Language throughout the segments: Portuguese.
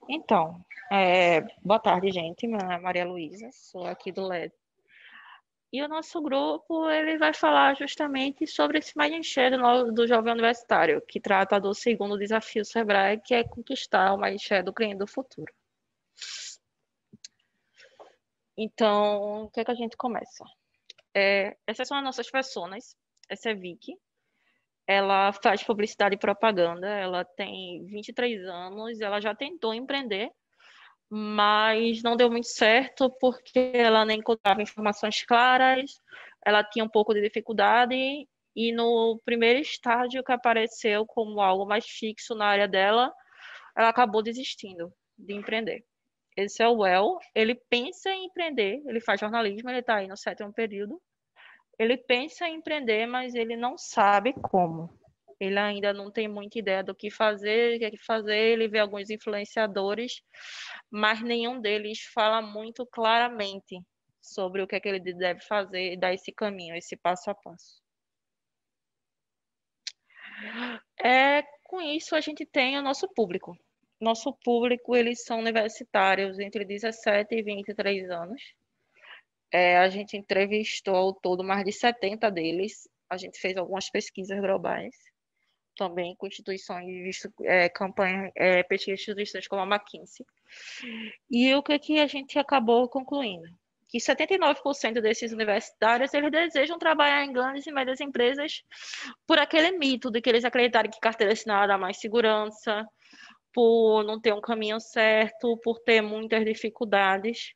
Então, boa tarde, gente. Meu nome é Maria Luísa, sou aqui do LED. E o nosso grupo, ele vai falar justamente sobre esse Mindshare do jovem universitário, que trata do segundo desafio Sebrae, que é conquistar o Mindshare do cliente do futuro. Então, o que é que a gente começa? Essas são as nossas personas. Essa é Vicky. Ela faz publicidade e propaganda, ela tem 23 anos, ela já tentou empreender, mas não deu muito certo porque ela nem encontrava informações claras, ela tinha um pouco de dificuldade e no primeiro estágio que apareceu como algo mais fixo na área dela, ela acabou desistindo de empreender. Esse é o El, ele pensa em empreender, ele faz jornalismo, ele está aí no 7º período, ele pensa em empreender, mas ele não sabe como. Ele ainda não tem muita ideia do que fazer, o que é que fazer. Ele vê alguns influenciadores, mas nenhum deles fala muito claramente sobre o que é que ele deve fazer e dar esse caminho, esse passo a passo. Com isso, a gente tem o nosso público. Nosso público, eles são universitários entre 17 e 23 anos. A gente entrevistou ao todo mais de 70 deles. A gente fez algumas pesquisas globais também com instituições, campanha, pesquisa de instituições como a McKinsey. E o que a gente acabou concluindo? Que 79% desses universitários eles desejam trabalhar em grandes e médias empresas por aquele mito de que eles acreditarem que carteira assinada dá mais segurança, por não ter um caminho certo, por ter muitas dificuldades.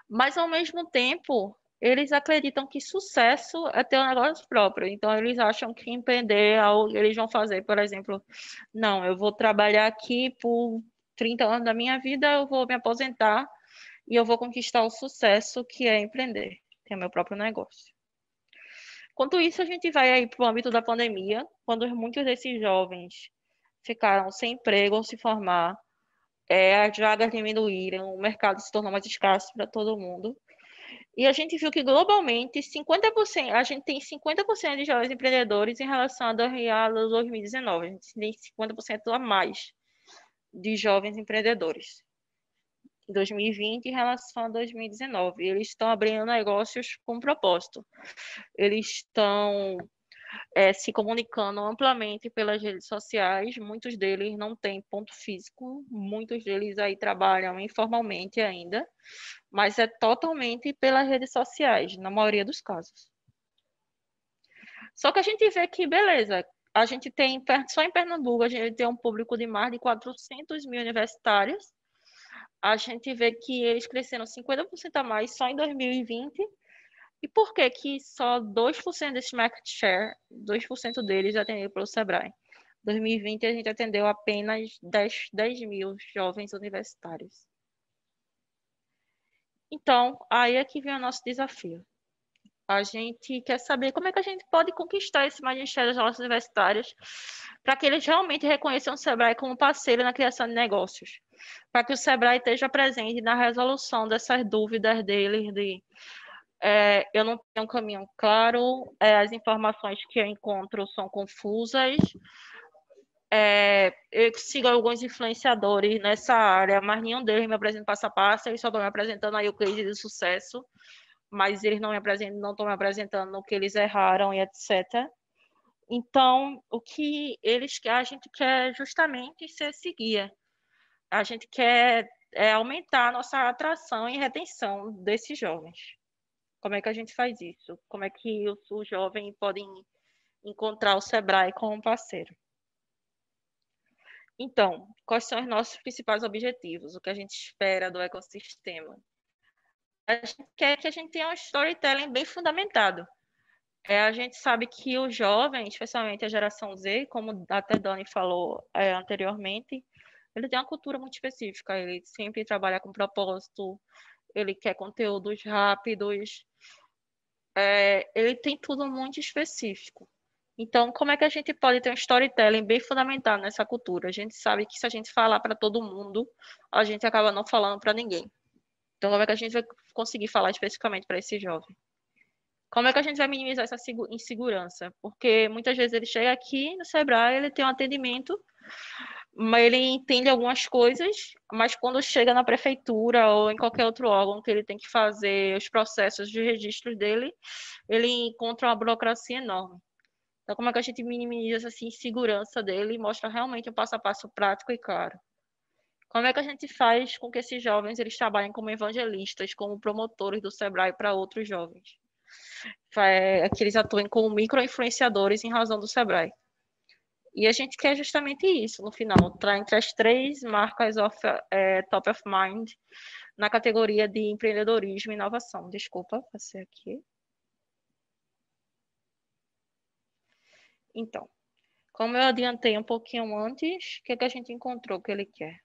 Mas, ao mesmo tempo, eles acreditam que sucesso é ter um negócio próprio. Então, eles acham que empreender é algo que eles vão fazer, por exemplo, não, eu vou trabalhar aqui por 30 anos da minha vida, eu vou me aposentar e eu vou conquistar o sucesso que é empreender, ter meu próprio negócio. Enquanto isso, a gente vai aí para o âmbito da pandemia, quando muitos desses jovens ficaram sem emprego ou se formar, as vagas diminuíram, o mercado se tornou mais escasso para todo mundo. E a gente viu que globalmente 50%, a gente tem 50% de jovens empreendedores em relação a 2019. A gente tem 50% a mais de jovens empreendedores em 2020 em relação a 2019. Eles estão abrindo negócios com propósito. Eles estão se comunicando amplamente pelas redes sociais. Muitos deles não têm ponto físico, muitos deles aí trabalham informalmente ainda, mas é totalmente pelas redes sociais, na maioria dos casos. Só que a gente vê que, beleza, a gente tem, só em Pernambuco, a gente tem um público de mais de 400 mil universitários. A gente vê que eles cresceram 50% a mais só em 2020. E por que que só 2% desse market share, 2% deles atendido pelo Sebrae? Em 2020, a gente atendeu apenas 10 mil jovens universitários. Então, aí é que vem o nosso desafio. A gente quer saber como é que a gente pode conquistar esse magistério das nossas universitárias para que eles realmente reconheçam o Sebrae como parceiro na criação de negócios, para que o Sebrae esteja presente na resolução dessas dúvidas deles de eu não tenho um caminho claro, as informações que eu encontro são confusas, eu sigo alguns influenciadores nessa área, mas nenhum deles me apresenta passo a passo, eles só estão me apresentando aí o case de sucesso, mas eles não estão me apresentando o que eles erraram e etc. Então, o que a gente quer justamente ser esse guia. A gente quer aumentar a nossa atração e retenção desses jovens. Como é que a gente faz isso? Como é que os jovens podem encontrar o Sebrae como parceiro? Então, quais são os nossos principais objetivos? O que a gente espera do ecossistema? A gente quer que a gente tenha um storytelling bem fundamentado. A gente sabe que o jovem, especialmente a geração Z, como até Dani falou anteriormente, ele tem uma cultura muito específica. Ele sempre trabalha com propósito, ele quer conteúdos rápidos, ele tem tudo muito específico. Então, como é que a gente pode ter um storytelling bem fundamentado nessa cultura? A gente sabe que se a gente falar para todo mundo, a gente acaba não falando para ninguém. Então, como é que a gente vai conseguir falar especificamente para esse jovem? Como é que a gente vai minimizar essa insegurança? Porque muitas vezes ele chega aqui no Sebrae, ele tem um atendimento, mas ele entende algumas coisas, mas quando chega na prefeitura ou em qualquer outro órgão que ele tem que fazer os processos de registro dele, ele encontra uma burocracia enorme. Então, como é que a gente minimiza essa insegurança dele e mostra realmente um passo a passo prático e claro? Como é que a gente faz com que esses jovens eles trabalhem como evangelistas, como promotores do Sebrae para outros jovens? Que eles atuem como micro-influenciadores em razão do Sebrae. E a gente quer justamente isso, no final, estar entre as 3 marcas top of mind na categoria de empreendedorismo e inovação. Desculpa, passei aqui. Então, como eu adiantei um pouquinho antes, o que a gente encontrou que ele quer?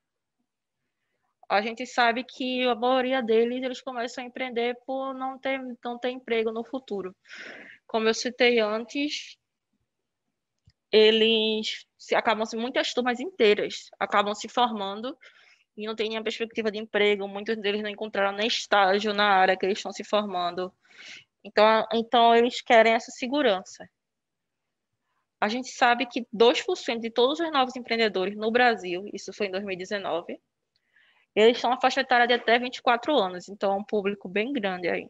A gente sabe que a maioria deles, eles começam a empreender por não ter emprego no futuro. Como eu citei antes, muitas turmas inteiras acabam se formando e não tem nenhuma perspectiva de emprego, muitos deles não encontraram nem estágio na área que eles estão se formando. Então eles querem essa segurança. A gente sabe que 2% de todos os novos empreendedores no Brasil, isso foi em 2019, eles estão na faixa etária de até 24 anos, então é um público bem grande aí.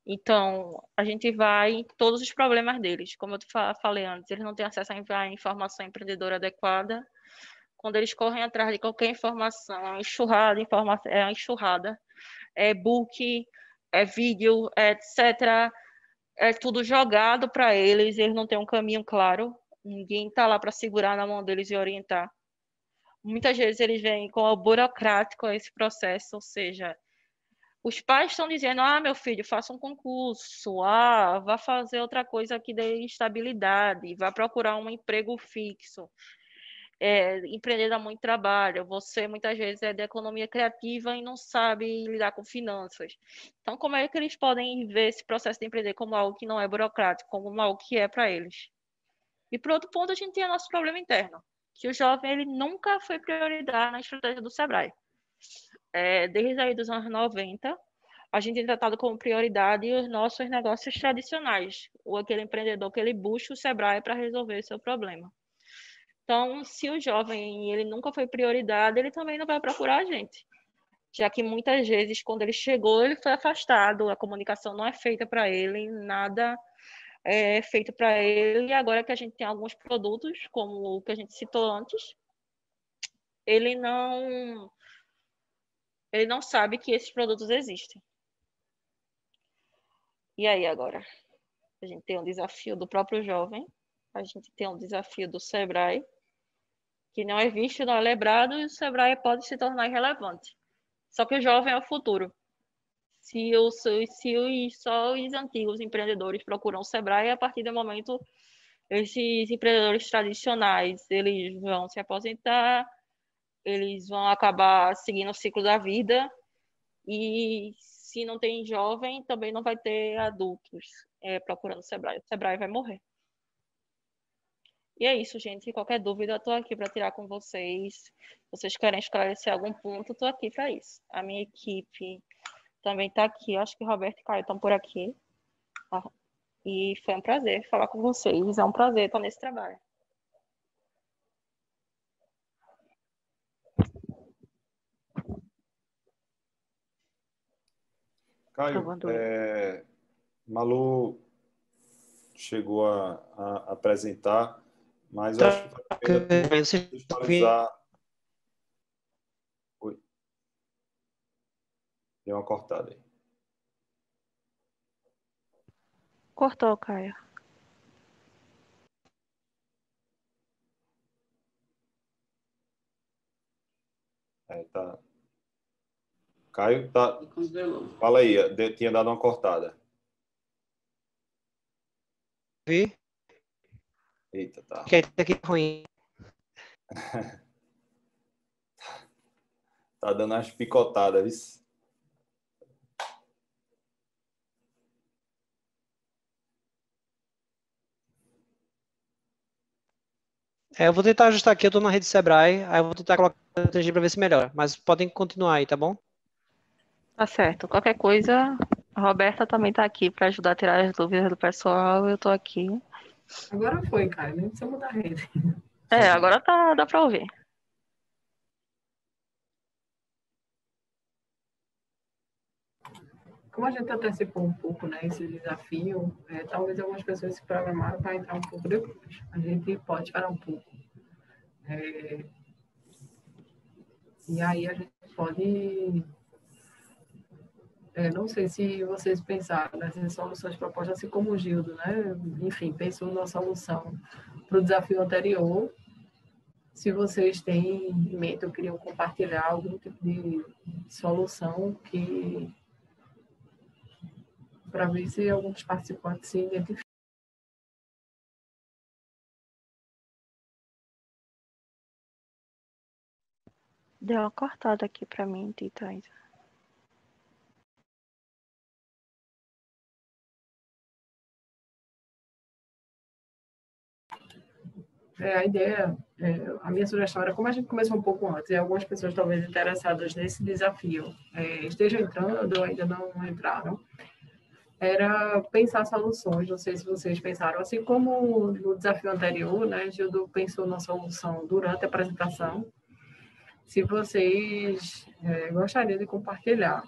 Então, a gente vai em todos os problemas deles. Como eu falei antes, eles não têm acesso à informação empreendedora adequada. Quando eles correm atrás de qualquer informação, é uma enxurrada, é book, é vídeo, etc. É tudo jogado para eles não têm um caminho claro. Ninguém está lá para segurar na mão deles e orientar. Muitas vezes eles vêm com o burocrático a esse processo, ou seja, os pais estão dizendo: ah, meu filho, faça um concurso, vá fazer outra coisa que dê estabilidade, vá procurar um emprego fixo. Empreender dá muito trabalho, você muitas vezes é de economia criativa e não sabe lidar com finanças. Então, como é que eles podem ver esse processo de empreender como algo que não é burocrático, como algo que é para eles? E, por outro ponto, a gente tem o nosso problema interno, que o jovem ele nunca foi prioridade na estratégia do Sebrae. Desde aí dos anos 90, a gente tem tratado como prioridade os nossos negócios tradicionais, ou aquele empreendedor que ele busca o Sebrae para resolver seu problema. Então, se o jovem ele nunca foi prioridade, ele também não vai procurar a gente, já que muitas vezes quando ele chegou ele foi afastado, a comunicação não é feita para ele, nada é feito para ele. E agora que a gente tem alguns produtos, como o que a gente citou antes, ele não sabe que esses produtos existem. E aí agora? A gente tem um desafio do próprio jovem, a gente tem um desafio do Sebrae, que não é visto, não é lembrado, e o Sebrae pode se tornar irrelevante. Só que o jovem é o futuro. Só os antigos empreendedores procuram o Sebrae, a partir do momento, esses empreendedores tradicionais, eles vão se aposentar, eles vão acabar seguindo o ciclo da vida, e se não tem jovem, também não vai ter adultos procurando o Sebrae. O Sebrae vai morrer. E é isso, gente. Qualquer dúvida, eu estou aqui para tirar com vocês. Se vocês querem esclarecer algum ponto, estou aqui para isso. A minha equipe também está aqui. Acho que o Roberto e Caio estão por aqui. E foi um prazer falar com vocês. É um prazer estar nesse trabalho. Caio, Malu chegou a apresentar, mas eu acho que vale a pena contextualizar. Oi. Deu uma cortada aí. Cortou, Caio. Tá. Caio, tá. Fala aí, tinha dado uma cortada. Vi? Eita, tá. Que aqui é ruim. Tá dando umas picotadas, viu? Eu vou tentar ajustar aqui, eu tô na rede Sebrae, aí eu vou tentar colocar a TG para ver se melhora, mas podem continuar aí, tá bom? Tá certo. Qualquer coisa, A Roberta também está aqui para ajudar a tirar as dúvidas do pessoal. Eu estou aqui. Agora foi, cara, nem precisa mudar a rede. Agora dá para ouvir. Como a gente antecipou um pouco, né, esse desafio, talvez algumas pessoas se programaram para entrar um pouco depois. A gente pode esperar um pouco. E aí a gente pode... não sei se vocês pensaram nessas soluções propostas, assim como o Gildo, né? Enfim, pensou na solução para o desafio anterior. Se vocês têm em mente ou queriam compartilhar algum tipo de solução que para ver se alguns participantes se identificam. Deu uma cortada aqui para mim, Tita. A ideia, a minha sugestão era, como a gente começou um pouco antes, e algumas pessoas talvez interessadas nesse desafio estejam entrando ou ainda não entraram, era pensar soluções. Não sei se vocês pensaram, assim como no desafio anterior, né, Gildo pensou na solução durante a apresentação, se vocês gostariam de compartilhar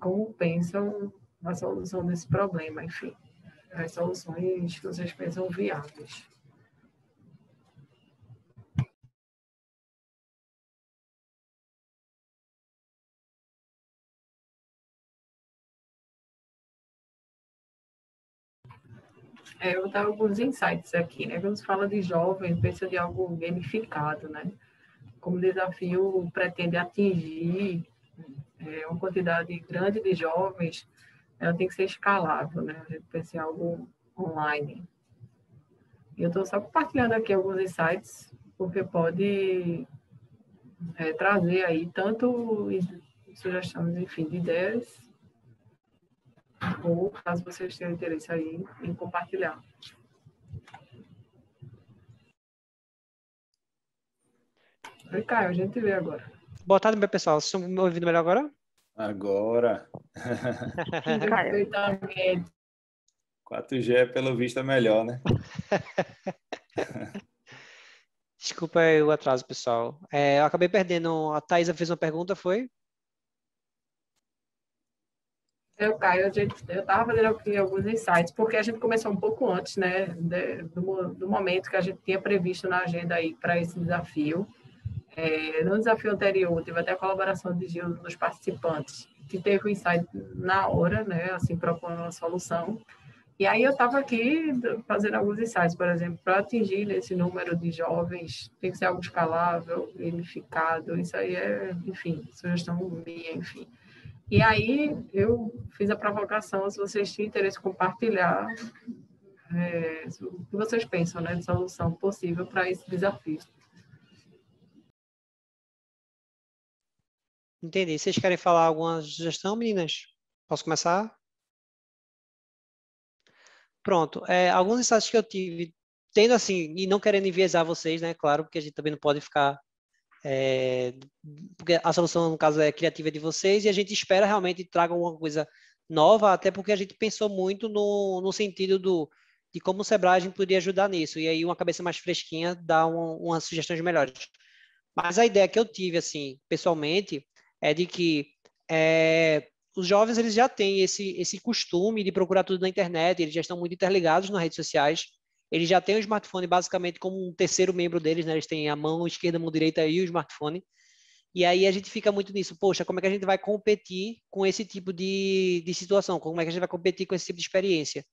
como pensam na solução desse problema, enfim, as soluções que vocês pensam viáveis. Eu vou dar alguns insights aqui, né? Quando se fala de jovem, pensa de algo gamificado, né? Como desafio pretende atingir uma quantidade grande de jovens, ela tem que ser escalável, né? A gente pensa em algo online. E eu estou só compartilhando aqui alguns insights, porque pode trazer aí tanto sugestões, enfim, de ideias, ou caso vocês tenham interesse aí em compartilhar. Oi, Caio, a gente vê agora. Boa tarde, meu pessoal. Vocês estão me ouvindo melhor agora? Agora. Perfeitamente. 4G, pelo visto, é melhor, né? Desculpa aí o atraso, pessoal. Eu acabei perdendo. A Thaisa fez uma pergunta, foi? Caio, eu estava fazendo aqui alguns insights, porque a gente começou um pouco antes, né, do momento que a gente tinha previsto na agenda aí para esse desafio. No desafio anterior, teve até a colaboração de Gil dos participantes, que teve o insight na hora, né, assim, propondo uma solução. E aí eu estava aqui fazendo alguns insights, por exemplo, para atingir esse número de jovens, tem que ser algo escalável, gamificado, isso aí enfim, sugestão minha, enfim. E aí eu fiz a provocação, se vocês têm interesse em compartilhar o que vocês pensam, né, de solução possível para esse desafio. Entendi. Vocês querem falar alguma sugestão, meninas? Posso começar? Pronto. Alguns insights que eu tive, tendo assim, e não querendo enviesar vocês, né? Claro, porque a gente também não pode ficar... porque a solução, no caso, é criativa de vocês e a gente espera realmente traga alguma coisa nova, até porque a gente pensou muito no sentido de como o Sebrae a gente poderia ajudar nisso. E aí uma cabeça mais fresquinha dá umas sugestões melhores. Mas a ideia que eu tive, assim, pessoalmente, é de que os jovens eles já têm esse costume de procurar tudo na internet, eles já estão muito interligados nas redes sociais, eles já têm o smartphone basicamente como um terceiro membro deles, né? Eles têm a mão esquerda, a mão direita e o smartphone. E aí a gente fica muito nisso, poxa, como é que a gente vai competir com esse tipo de situação? Como é que a gente vai competir com esse tipo de experiência?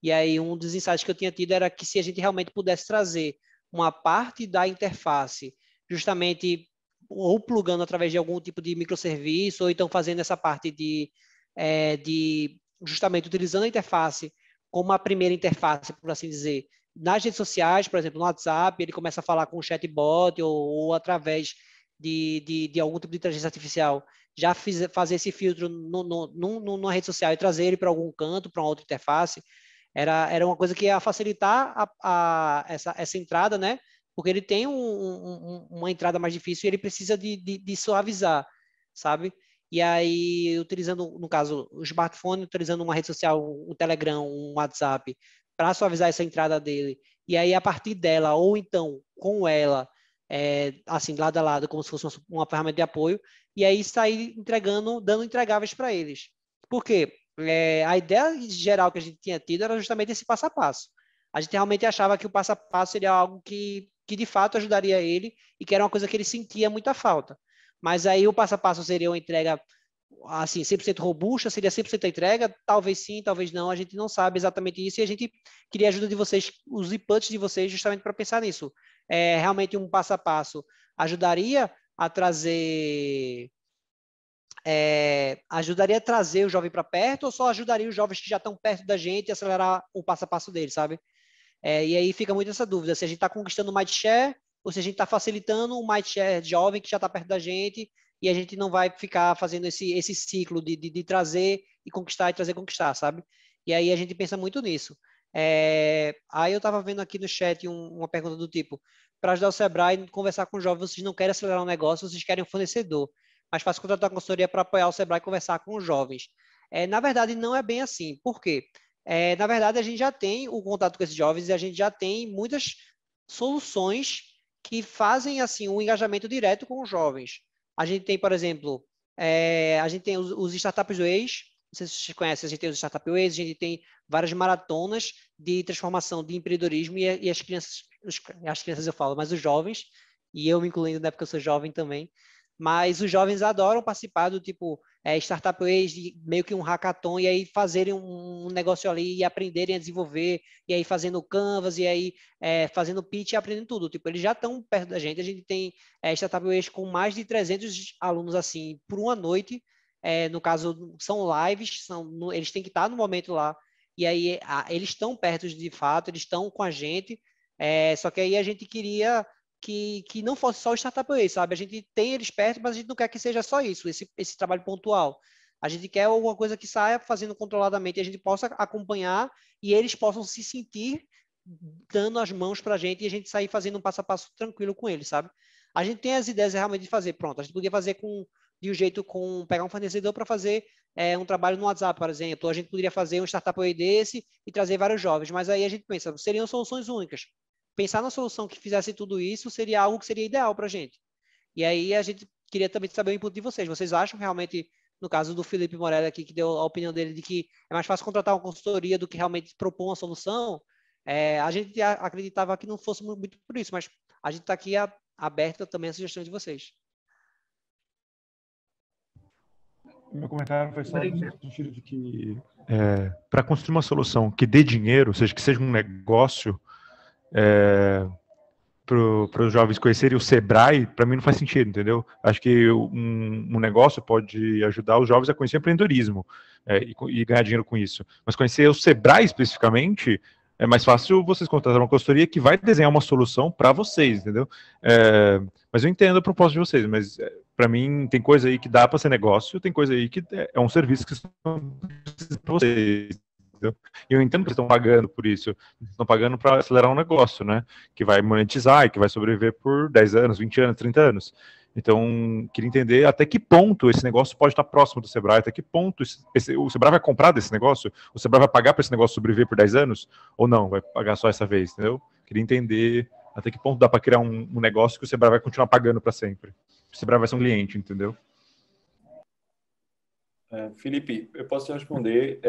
E aí um dos insights que eu tinha tido era que se a gente realmente pudesse trazer uma parte da interface, justamente ou plugando através de algum tipo de microserviço, ou então fazendo essa parte de justamente utilizando a interface como a primeira interface, por assim dizer, nas redes sociais, por exemplo, no WhatsApp, ele começa a falar com o chatbot ou através de algum tipo de inteligência artificial, já fazer esse filtro numa rede social e trazer ele para algum canto, para uma outra interface, era uma coisa que ia facilitar essa entrada, né? Porque ele tem uma entrada mais difícil e ele precisa de suavizar, sabe? e aí utilizando, no caso, o smartphone, utilizando uma rede social, um Telegram, um WhatsApp, para suavizar essa entrada dele, e aí a partir dela, ou então com ela, assim, lado a lado, como se fosse uma ferramenta de apoio, e aí sair entregando, dando entregáveis para eles. Por quê? A ideia geral que a gente tinha tido era justamente esse passo a passo. A gente realmente achava que o passo a passo seria algo que de fato ajudaria ele e que era uma coisa que ele sentia muita falta. Mas aí o passo a passo seria uma entrega assim, 100% robusta, seria 100% a entrega? Talvez sim, talvez não, a gente não sabe exatamente isso e a gente queria a ajuda de vocês, os inputs de vocês, justamente para pensar nisso. Realmente um passo a passo ajudaria a trazer ajudaria a trazer o jovem para perto ou só ajudaria os jovens que já estão perto da gente e acelerar o passo a passo deles, sabe? E aí fica muito essa dúvida, se a gente está conquistando o mindshare ou se a gente está facilitando o mindshare jovem que já está perto da gente e a gente não vai ficar fazendo esse ciclo de trazer e conquistar e trazer e conquistar, sabe? E aí a gente pensa muito nisso. Aí eu estava vendo aqui no chat uma pergunta do tipo, para ajudar o Sebrae a conversar com os jovens, vocês não querem acelerar o negócio, vocês querem um fornecedor, mas faz contratar uma consultoria para apoiar o Sebrae a conversar com os jovens. Na verdade, não é bem assim. Por quê? Na verdade, a gente já tem o contato com esses jovens e a gente já tem muitas soluções que fazem assim um engajamento direto com os jovens. A gente tem, por exemplo, a gente tem os Startup Ways, não sei se vocês conhecem, a gente tem os Startup Ways, a gente tem várias maratonas de transformação de empreendedorismo e as crianças eu falo, mas os jovens, e eu me incluindo, né, porque eu sou jovem também, mas os jovens adoram participar do tipo Startup Ways, meio que um hackathon, e aí fazerem um negócio ali e aprenderem a desenvolver, e aí fazendo canvas, e aí fazendo pitch e aprendendo tudo. Tipo, eles já estão perto da gente, a gente tem Startup Ways com mais de 300 alunos, assim, por uma noite, no caso, são lives, eles têm que estar no momento lá, e aí eles estão perto de fato, eles estão com a gente, só que aí a gente queria que não fosse só o Startup Way, sabe? A gente tem eles perto, mas a gente não quer que seja só isso, esse trabalho pontual. A gente quer alguma coisa que saia fazendo controladamente, a gente possa acompanhar e eles possam se sentir dando as mãos para a gente e a gente sair fazendo um passo a passo tranquilo com eles, sabe? A gente tem as ideias realmente de fazer, pronto, a gente podia fazer de um jeito pegar um fornecedor para fazer um trabalho no WhatsApp, por exemplo, ou a gente poderia fazer um Startup Way desse e trazer vários jovens, mas aí a gente pensa, seriam soluções únicas. Pensar na solução que fizesse tudo isso seria algo que seria ideal para a gente. E aí a gente queria também saber o input de vocês. Vocês acham realmente, no caso do Felipe Morelli aqui, que deu a opinião dele de que é mais fácil contratar uma consultoria do que realmente propor uma solução? A gente acreditava que não fosse muito por isso, mas a gente está aqui aberto também a sugestões de vocês. Meu comentário foi só Obrigada. no sentido de que para construir uma solução que dê dinheiro, ou seja, que seja um negócio, para os jovens conhecerem o Sebrae, para mim não faz sentido, entendeu? Acho que um negócio pode ajudar os jovens a conhecer empreendedorismo e ganhar dinheiro com isso. Mas conhecer o Sebrae especificamente, é mais fácil vocês contratarem uma consultoria que vai desenhar uma solução para vocês, entendeu? Mas eu entendo a proposta de vocês, mas para mim tem coisa aí que dá para ser negócio, tem coisa aí que é um serviço que estão para vocês. E eu entendo que estão pagando por isso, estão pagando para acelerar um negócio, né? Que vai monetizar e que vai sobreviver por 10 anos, 20 anos, 30 anos. Então, queria entender até que ponto esse negócio pode estar próximo do Sebrae, até que ponto o Sebrae vai comprar desse negócio, o Sebrae vai pagar para esse negócio sobreviver por 10 anos, ou não, vai pagar só essa vez, entendeu? Queria entender até que ponto dá para criar um negócio que o Sebrae vai continuar pagando para sempre. O Sebrae vai ser um cliente, entendeu? Felipe, eu posso te responder.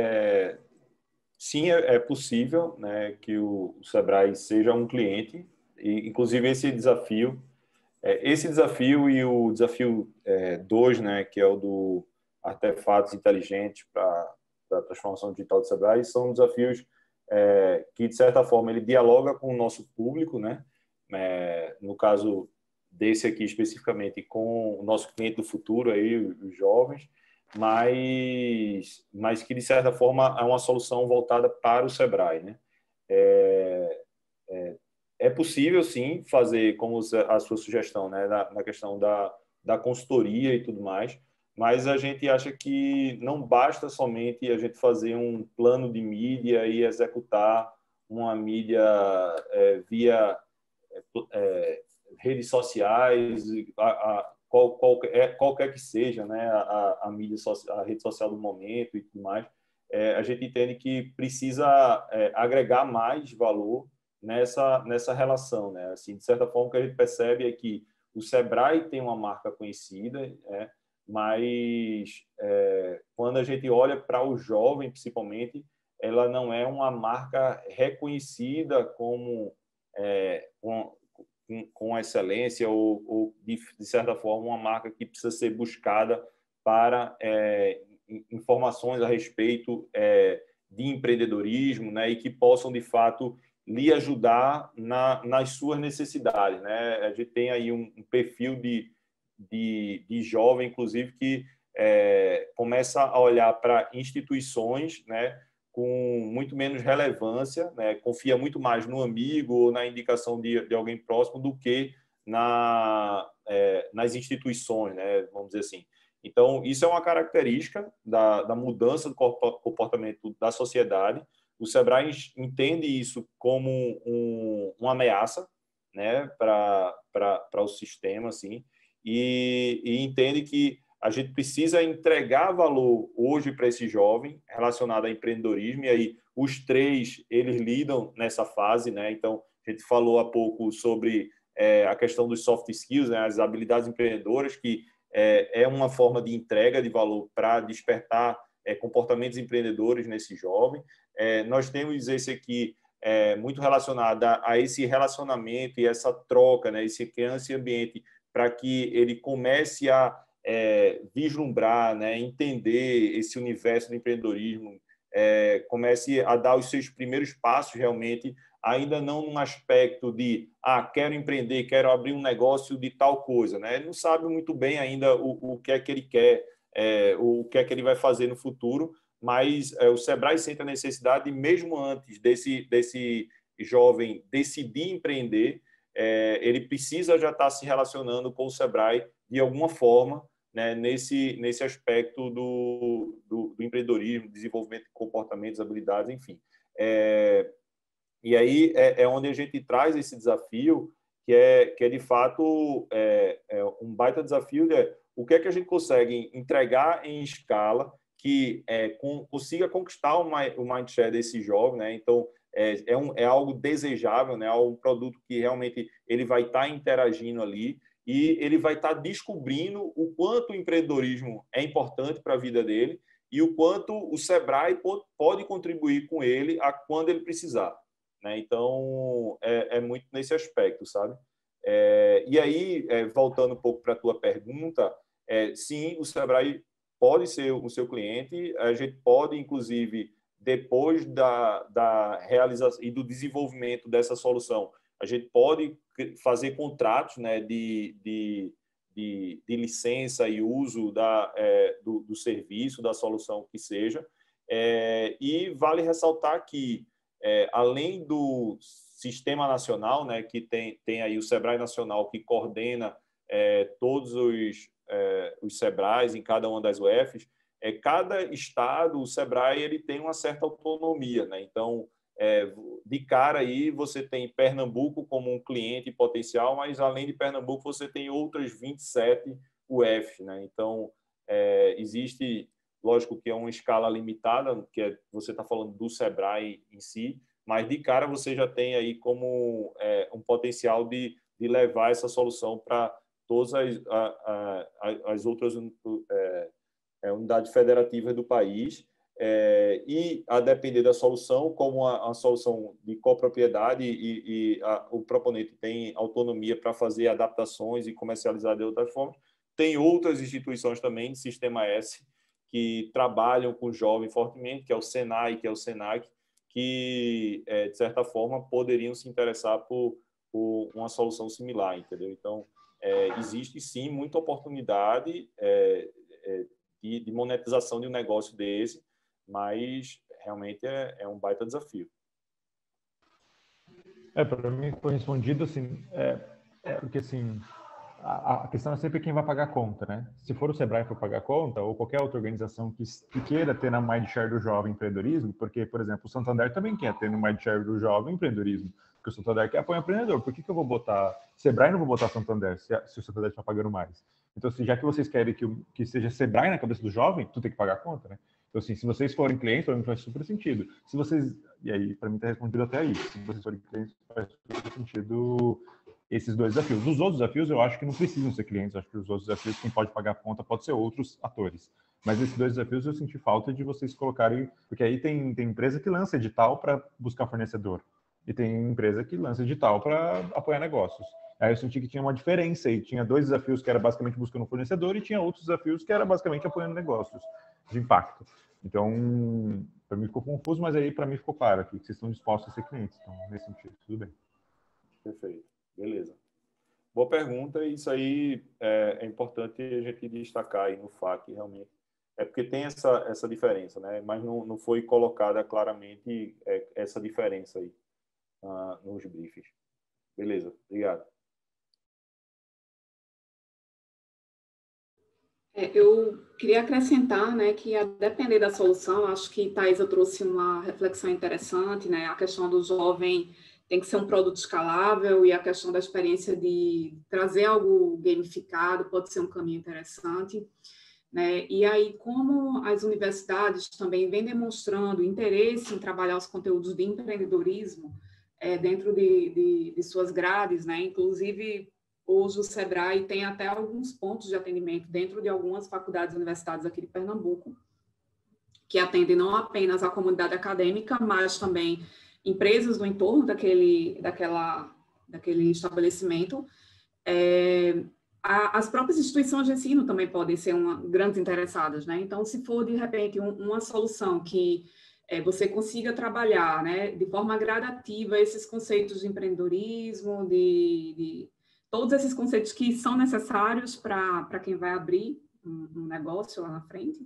Sim, é possível, né, que o Sebrae seja um cliente, e inclusive esse desafio e o desafio 2, né, que é o do artefatos inteligentes para a transformação digital do Sebrae, são desafios que, de certa forma, ele dialoga com o nosso público, né, no caso desse aqui especificamente com o nosso cliente do futuro, aí, os jovens, mas que, de certa forma, é uma solução voltada para o Sebrae, né? É possível, sim, fazer, como a sua sugestão, né, na questão da consultoria e tudo mais, mas a gente acha que não basta somente a gente fazer um plano de mídia e executar uma mídia via redes sociais, qualquer que seja, né, a mídia social, a rede social do momento e tudo mais, a gente entende que precisa agregar mais valor nessa relação, né? Assim, de certa forma, o que a gente percebe é que o Sebrae tem uma marca conhecida, mas quando a gente olha para o jovem, principalmente, ela não é uma marca reconhecida como com excelência ou de certa forma, uma marca que precisa ser buscada para informações a respeito de empreendedorismo, né, e que possam, de fato, lhe ajudar nas suas necessidades, né? A gente tem aí um perfil de jovem, inclusive, que começa a olhar para instituições, né, com muito menos relevância, né? Confia muito mais no amigo ou na indicação de alguém próximo do que nas instituições, né? Vamos dizer assim. Então, isso é uma característica da mudança do comportamento da sociedade. O Sebrae entende isso como uma ameaça, né, para o sistema, assim, e entende que a gente precisa entregar valor hoje para esse jovem relacionado a empreendedorismo, e aí os três, eles lidam nessa fase, né? Então, a gente falou há pouco sobre a questão dos soft skills, né, as habilidades empreendedoras, que é uma forma de entrega de valor para despertar comportamentos empreendedores nesse jovem. Nós temos esse aqui muito relacionado a esse relacionamento e essa troca, né, esse ambiente para que ele comece a vislumbrar, né, entender esse universo do empreendedorismo, comece a dar os seus primeiros passos realmente, ainda não num aspecto de quero empreender, quero abrir um negócio de tal coisa, né? Ele não sabe muito bem ainda o que é que ele quer, o que é que ele vai fazer no futuro, mas o Sebrae sente a necessidade, mesmo antes desse jovem decidir empreender, ele precisa já estar se relacionando com o Sebrae de alguma forma, né, nesse aspecto do empreendedorismo, desenvolvimento de comportamentos, habilidades, enfim. E aí onde a gente traz esse desafio, que é de fato um baita desafio, o que é que a gente consegue entregar em escala que consiga conquistar o mindset desse jovem, né? Então, é algo desejável, né? É um produto que realmente ele vai estar interagindo ali e ele vai estar descobrindo o quanto o empreendedorismo é importante para a vida dele e o quanto o Sebrae pode contribuir com ele quando ele precisar, né? Então, é muito nesse aspecto, sabe? E aí, voltando um pouco para a tua pergunta, sim, o Sebrae pode ser o seu cliente, a gente pode, inclusive, depois da realização e do desenvolvimento dessa solução, a gente pode fazer contratos, né, de licença e uso do serviço, da solução que seja. E vale ressaltar que, além do Sistema Nacional, né, que tem aí o Sebrae Nacional, que coordena todos os Sebrais em cada uma das UFs, cada estado, o Sebrae, ele tem uma certa autonomia, né? Então, de cara aí, você tem Pernambuco como um cliente potencial, mas além de Pernambuco, você tem outras 27 UFs, né? Então, existe, lógico que é uma escala limitada, que você está falando do Sebrae em si, mas de cara você já tem aí como um potencial de levar essa solução para todas as outras unidades federativas do país, e a depender da solução, como a solução de copropriedade o proponente tem autonomia para fazer adaptações e comercializar de outras formas, tem outras instituições também de Sistema S que trabalham com jovem fortemente, que é o Senai, que é o Senac, que, de certa forma, poderiam se interessar por uma solução similar, entendeu? Então, existe, sim, muita oportunidade de monetização de um negócio desse, mas realmente é um baita desafio. Para mim foi respondido assim, porque assim, a questão é sempre quem vai pagar a conta, né? Se for o Sebrae for pagar a conta, ou qualquer outra organização que queira ter na mindshare do jovem empreendedorismo, porque, por exemplo, o Santander também quer ter no mindshare do jovem empreendedorismo, porque o Santander quer apoiar o empreendedor. Por que eu vou botar Sebrae e não vou botar Santander, se o Santander está pagando mais? Então, assim, já que vocês querem que seja Sebrae na cabeça do jovem, tu tem que pagar a conta, né? Então, assim, se vocês forem clientes, para mim faz super sentido. Se vocês... E aí, para mim, está respondido até aí. Se vocês forem clientes, faz super sentido esses dois desafios. Os outros desafios, eu acho que não precisam ser clientes. Eu acho que os outros desafios, quem pode pagar a conta pode ser outros atores. Mas esses dois desafios eu senti falta de vocês colocarem... Porque aí tem empresa que lança edital para buscar fornecedor. E tem empresa que lança edital para apoiar negócios. Aí eu senti que tinha uma diferença e tinha dois desafios que era basicamente buscando um fornecedor e tinha outros desafios que era basicamente apoiando negócios de impacto. Então, para mim ficou confuso, mas aí para mim ficou claro aqui que vocês estão dispostos a ser clientes. Então, nesse sentido, tudo bem. Perfeito. Beleza. Boa pergunta. Isso aí é importante a gente destacar aí no FAQ, realmente. É porque tem essa diferença, né? Mas não foi colocada claramente essa diferença aí nos briefings. Beleza. Obrigado. Eu queria acrescentar, né, que a depender da solução, acho que Thaisa trouxe uma reflexão interessante, né, a questão do jovem tem que ser um produto escalável e a questão da experiência de trazer algo gamificado pode ser um caminho interessante, né, e aí como as universidades também vêm demonstrando interesse em trabalhar os conteúdos de empreendedorismo dentro de suas grades, né, inclusive hoje o Sebrae tem até alguns pontos de atendimento dentro de algumas faculdades e universidades aqui de Pernambuco, que atendem não apenas a comunidade acadêmica, mas também empresas do entorno daquele estabelecimento. As próprias instituições de ensino também podem ser grandes interessadas, né? Então, se for, de repente, uma solução que você consiga trabalhar, né, de forma gradativa esses conceitos de empreendedorismo, de todos esses conceitos que são necessários para quem vai abrir um negócio lá na frente,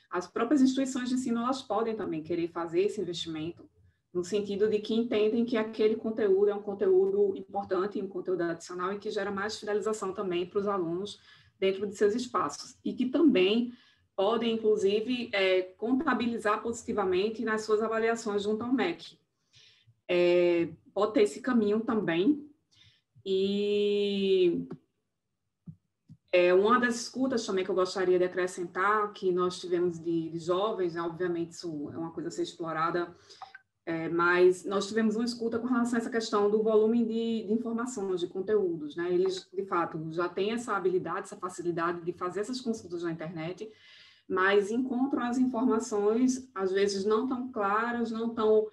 as próprias instituições de ensino, elas podem também querer fazer esse investimento, no sentido de que entendem que aquele conteúdo é um conteúdo importante, um conteúdo adicional e que gera mais fidelização também para os alunos dentro de seus espaços. E que também podem, inclusive, contabilizar positivamente nas suas avaliações junto ao MEC. Pode ter esse caminho também. E uma das escutas também que eu gostaria de acrescentar, que nós tivemos de jovens, né, obviamente isso é uma coisa a ser explorada, mas nós tivemos uma escuta com relação a essa questão do volume de informações, de conteúdos, né? Eles, de fato, já têm essa habilidade, essa facilidade de fazer essas consultas na internet, mas encontram as informações, às vezes, não tão claras, não tão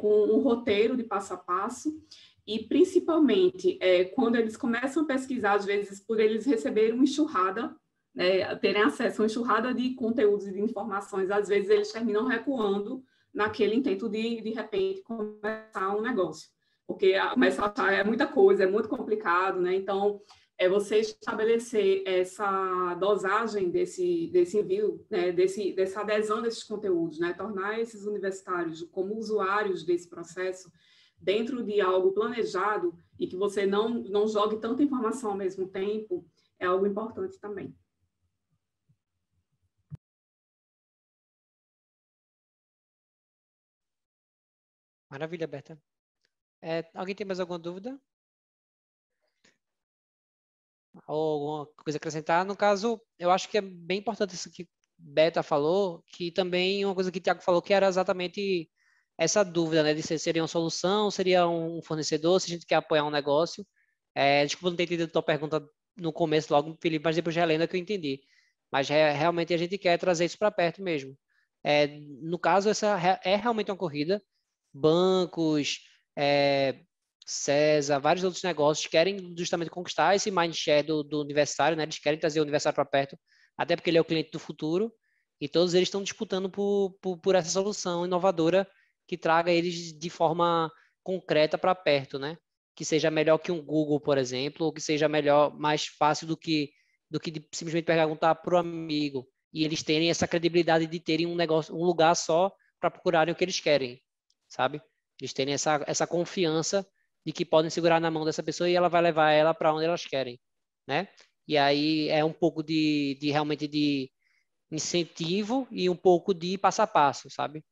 com um roteiro de passo a passo, e, principalmente, quando eles começam a pesquisar, às vezes, por eles receberem uma enxurrada, né, terem acesso a uma enxurrada de conteúdos e de informações, às vezes eles terminam recuando naquele intento de repente, começar um negócio. Porque começa a achar muita coisa, é muito complicado, né? Então, você estabelecer essa dosagem desse envio, né, dessa adesão desses conteúdos, né? Tornar esses universitários como usuários desse processo dentro de algo planejado e que você não jogue tanta informação ao mesmo tempo, é algo importante também. Maravilha, Berta. Alguém tem mais alguma dúvida? Ou alguma coisa a acrescentar? No caso, eu acho que é bem importante isso que Berta falou, que também uma coisa que o Thiago falou, que era exatamente essa dúvida, né, de se seria uma solução, seria um fornecedor, se a gente quer apoiar um negócio. Desculpa não ter entendido a tua pergunta no começo, logo, Felipe, mas depois já lendo que eu entendi. Mas realmente a gente quer trazer isso para perto mesmo. No caso, essa é realmente uma corrida. Bancos, César, vários outros negócios querem justamente conquistar esse mindshare do universitário, né? Eles querem trazer o universitário para perto, até porque ele é o cliente do futuro, e todos eles estão disputando por essa solução inovadora que traga eles de forma concreta para perto, né? Que seja melhor que um Google, por exemplo, ou que seja melhor, mais fácil do que simplesmente perguntar para o amigo, e eles terem essa credibilidade de terem um negócio, um lugar só para procurarem o que eles querem, sabe? Eles terem essa confiança de que podem segurar na mão dessa pessoa e ela vai levar ela para onde elas querem, né? E aí é um pouco realmente de incentivo e um pouco de passo a passo, sabe?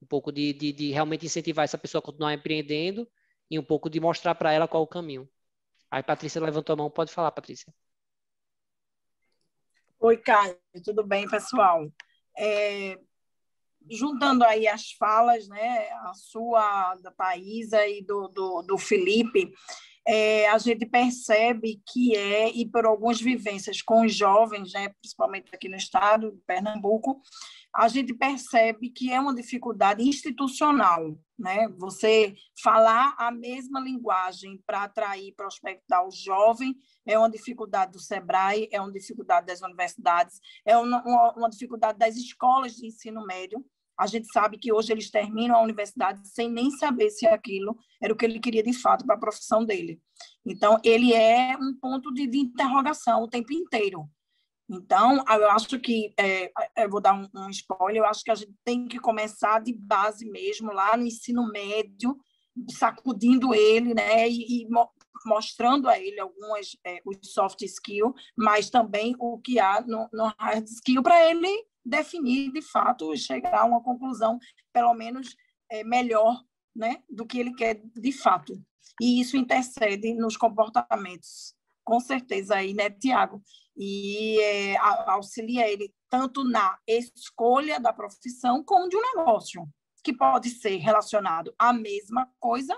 Um pouco de realmente incentivar essa pessoa a continuar empreendendo e um pouco de mostrar para ela qual é o caminho. Aí Patrícia levantou a mão, pode falar, Patrícia. Oi, Caio, tudo bem, pessoal? É, Juntando aí as falas, né, a sua, da Thaisa e do Felipe, a gente percebe que e por algumas vivências com os jovens, né, principalmente aqui no estado de Pernambuco, a gente percebe que é uma dificuldade institucional, né? Você falar a mesma linguagem para atrair, prospectar o jovem é uma dificuldade do SEBRAE, é uma dificuldade das universidades, é uma dificuldade das escolas de ensino médio. A gente sabe que hoje eles terminam a universidade sem nem saber se aquilo era o que ele queria de fato para a profissão dele. Então, ele é um ponto de interrogação o tempo inteiro. Então, eu acho que, eu vou dar um spoiler, eu acho que a gente tem que começar de base mesmo, lá no ensino médio, sacudindo ele, né, e mostrando a ele os soft skills, mas também o que há no hard skill para ele definir, de fato, e chegar a uma conclusão, pelo menos, melhor, né, do que ele quer de fato. E isso intercede nos comportamentos, com certeza, aí, né, Tiago? E auxilia ele tanto na escolha da profissão como de um negócio, que pode ser relacionado à mesma coisa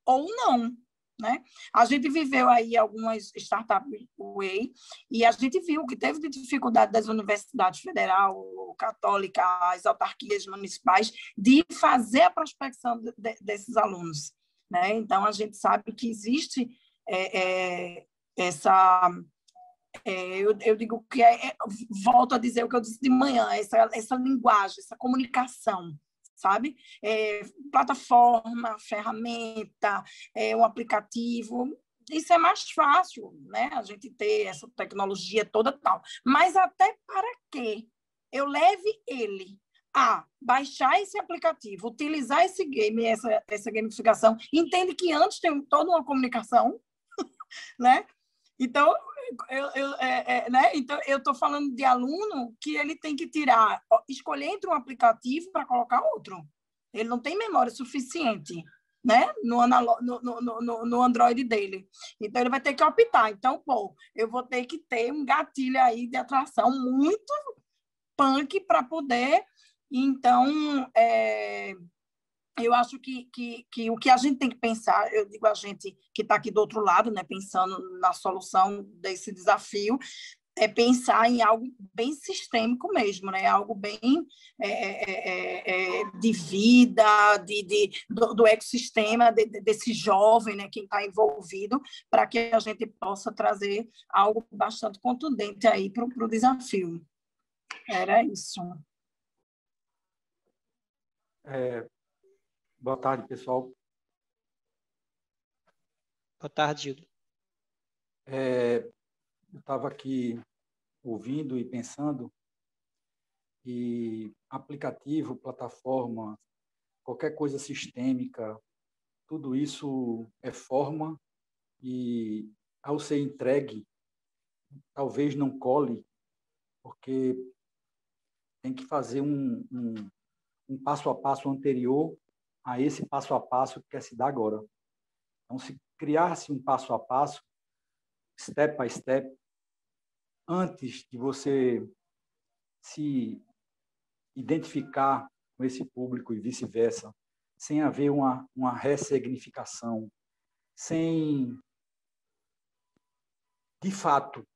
ou não, né? A gente viveu aí algumas startups Way e a gente viu que teve dificuldade das universidades federal, católica, as autarquias municipais de fazer a prospecção desses alunos, né? Então a gente sabe que existe essa eu digo que volto a dizer o que eu disse de manhã, essa linguagem, essa comunicação, sabe? Plataforma, ferramenta, um aplicativo, isso é mais fácil, né? A gente ter essa tecnologia toda tal. Mas até para que eu leve ele a baixar esse aplicativo, utilizar esse game, essa gamificação, entende que antes tem toda uma comunicação, né? Então, né? Então, eu estou falando de aluno que ele tem que escolher entre um aplicativo para colocar outro. Ele não tem memória suficiente, né? No Android dele. Então, ele vai ter que optar. Então, eu vou ter que ter um gatilho aí de atração muito punk para poder... Então, eu acho que o que a gente tem que pensar, eu digo a gente que está aqui do outro lado, né, pensando na solução desse desafio, é pensar em algo bem sistêmico mesmo, né, algo bem de vida, do ecossistema desse jovem, né, quem está envolvido, para que a gente possa trazer algo bastante contundente aí para o desafio. Era isso. Boa tarde, pessoal. Boa tarde, Gildo. Eu estava aqui ouvindo e pensando, e aplicativo, plataforma, qualquer coisa sistêmica, tudo isso é forma e, ao ser entregue, talvez não cole, porque tem que fazer um passo a passo anterior a esse passo a passo que quer se dar agora. Então, se criasse um passo a passo, step by step, antes de você se identificar com esse público e vice-versa, sem haver uma ressignificação, sem, de fato,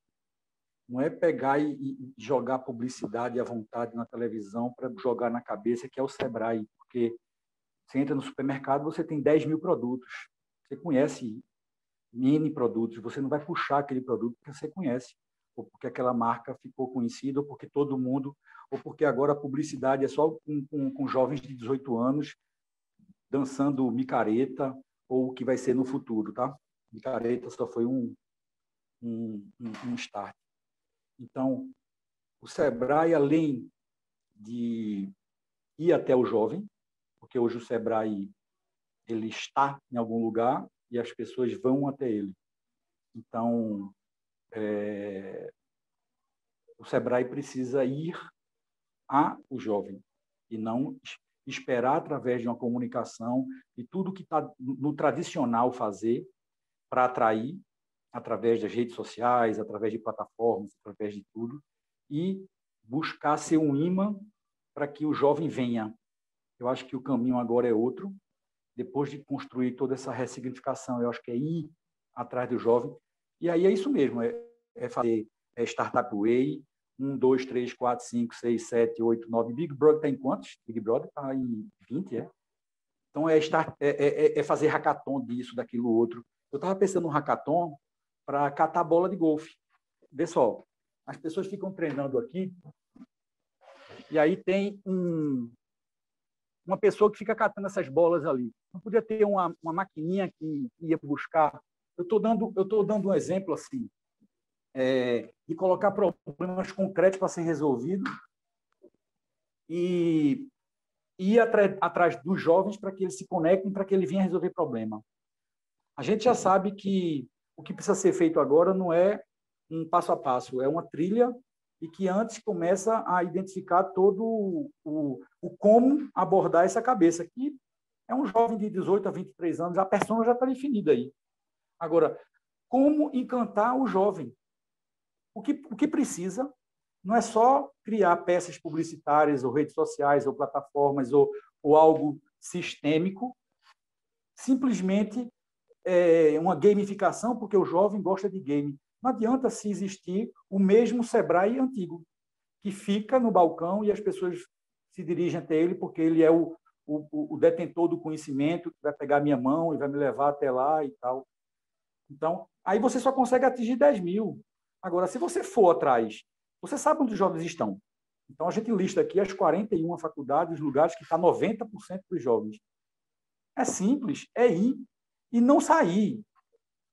não é pegar e jogar publicidade à vontade na televisão para jogar na cabeça que é o SEBRAE, porque você entra no supermercado, você tem 10 mil produtos. Você conhece mini produtos, você não vai puxar aquele produto porque você conhece, ou porque aquela marca ficou conhecida, ou porque todo mundo, ou porque agora a publicidade é só com jovens de 18 anos dançando micareta, ou o que vai ser no futuro, tá? Micareta só foi um start. Então, o SEBRAE, além de ir até o jovem, porque hoje o SEBRAE ele está em algum lugar e as pessoas vão até ele. Então, o SEBRAE precisa ir ao jovem e não esperar através de uma comunicação e tudo que está no tradicional fazer para atrair, através das redes sociais, através de plataformas, através de tudo, e buscar ser um imã para que o jovem venha. Eu acho que o caminho agora é outro. Depois de construir toda essa ressignificação, eu acho que é ir atrás do jovem. E aí é isso mesmo, é fazer Startup Way, 1, 2, 3, 4, 5, 6, 7, 8, 9. Big Brother está em quantos? Big Brother está em 20, é? Então, é fazer hackathon disso, daquilo, outro. Eu estava pensando num hackathon para catar bola de golfe. Vê só, as pessoas ficam treinando aqui e aí tem uma pessoa que fica catando essas bolas ali. Não podia ter uma maquininha que ia buscar. Eu estou dando um exemplo assim, de colocar problemas concretos para ser resolvidos e ir atrás dos jovens para que eles se conectem, para que ele venha resolver problema. A gente já sabe que o que precisa ser feito agora não é um passo a passo, é uma trilha e que antes começa a identificar todo o como abordar essa cabeça, que é um jovem de 18 a 23 anos, a persona já está definida aí. Agora, como encantar o jovem? O que precisa não é só criar peças publicitárias ou redes sociais ou plataformas ou algo sistêmico, simplesmente uma gamificação, porque o jovem gosta de game. Não adianta se existir o mesmo Sebrae antigo, que fica no balcão e as pessoas se dirigem até ele porque ele é o detentor do conhecimento, que vai pegar minha mão e vai me levar até lá e tal. Então, aí você só consegue atingir 10 mil. Agora, se você for atrás, você sabe onde os jovens estão. Então, a gente lista aqui as 41 faculdades, os lugares que está 90% dos jovens. É simples, é ir e não sair.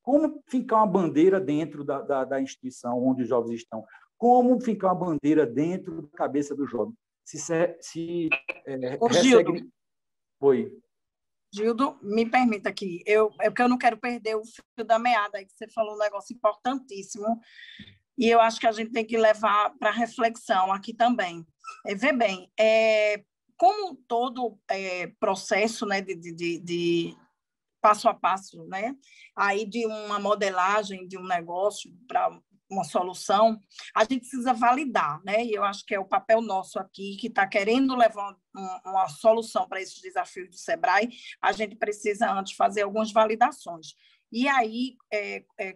Como ficar uma bandeira dentro da instituição onde os jovens estão? Como ficar uma bandeira dentro da cabeça do jovem? Gildo, Oi. Gildo, me permita aqui, é porque eu não quero perder o fio da meada, aí que você falou um negócio importantíssimo, e eu acho que a gente tem que levar para reflexão aqui também. Vê bem, como todo processo, né, de passo a passo, né, aí de uma modelagem de um negócio para uma solução, a gente precisa validar, né? E eu acho que é o papel nosso aqui, que está querendo levar uma solução para esses desafios do Sebrae, a gente precisa antes fazer algumas validações. E aí,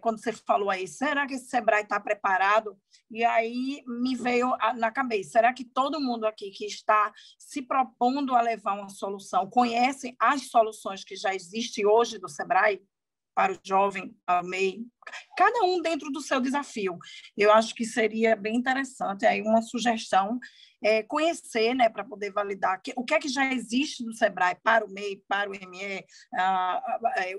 quando você falou aí, será que esse Sebrae está preparado? E aí me veio na cabeça, será que todo mundo aqui que está se propondo a levar uma solução conhece as soluções que já existem hoje do Sebrae? Para o jovem, para o MEI, cada um dentro do seu desafio. Eu acho que seria bem interessante, aí uma sugestão, conhecer, né, para poder validar o que é que já existe no Sebrae para o MEI, para o ME,